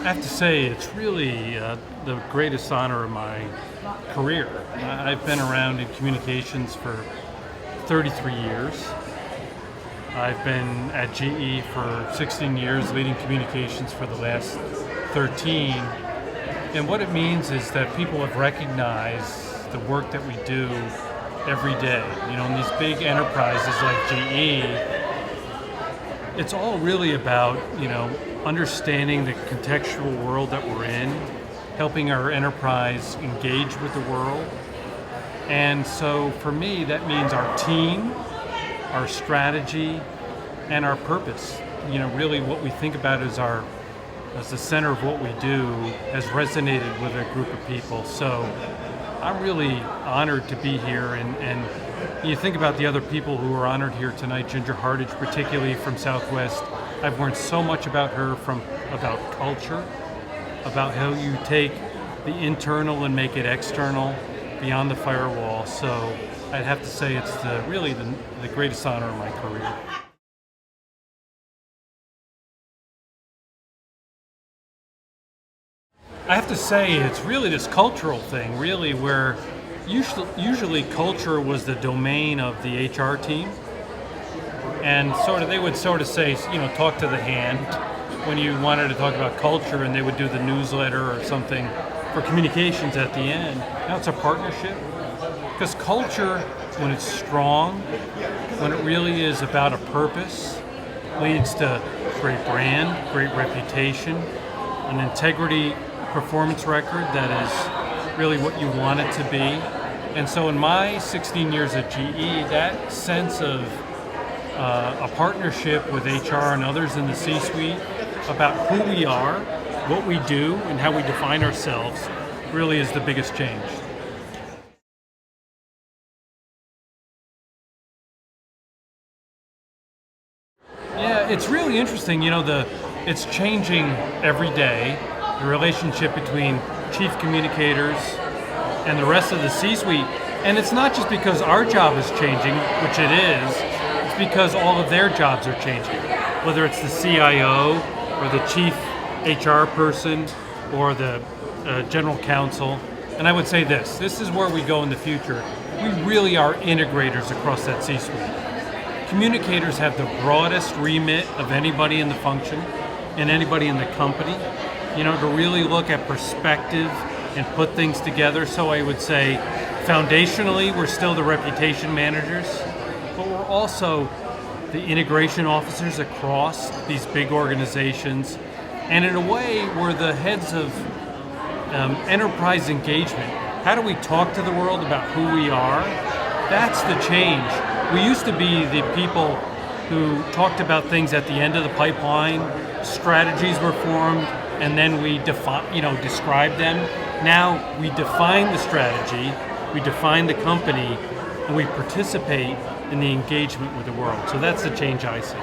I have to say, it's really the greatest honor of my career. I've been around in communications for 33 years. I've been at GE for 16 years, leading communications for the last 13. And what it means is that people have recognized the work that we do every day. You know, in these big enterprises like GE, it's all really about, understanding the contextual world that we're in, helping our enterprise engage with the world. And so for me, that means our team, our strategy, and our purpose. Really what we think about as the center of what we do has resonated with a group of people. So I'm really honored to be here, and you think about the other people who are honored here tonight, Ginger Hardage particularly from Southwest. I've learned so much about her, about culture, about how you take the internal and make it external, beyond the firewall. So I'd have to say it's really the greatest honor of my career. I have to say it's really this cultural thing, really, where usually culture was the domain of the HR team. And they would say, talk to the hand when you wanted to talk about culture, and they would do the newsletter or something for communications at the end. Now it's a partnership, because culture, when it's strong, when it really is about a purpose, leads to great brand, great reputation, an integrity performance record that is really what you want it to be. And so in my 16 years at GE, that sense of a partnership with HR and others in the C-suite about who we are, what we do, and how we define ourselves really is the biggest change. Yeah, it's really interesting. It's changing every day. The relationship between chief communicators and the rest of the C-suite. And it's not just because our job is changing, which it is, it's because all of their jobs are changing. Whether it's the CIO or the chief HR person or the general counsel. And I would say this is where we go in the future. We really are integrators across that C-suite. Communicators have the broadest remit of anybody in the function and anybody in the company, to really look at perspective and put things together. So I would say, foundationally, we're still the reputation managers, but we're also the integration officers across these big organizations. And in a way, we're the heads of enterprise engagement. How do we talk to the world about who we are? That's the change. We used to be the people who talked about things at the end of the pipeline, strategies were formed, and then we describe them. Now we define the strategy, we define the company, and we participate in the engagement with the world. So that's the change I see.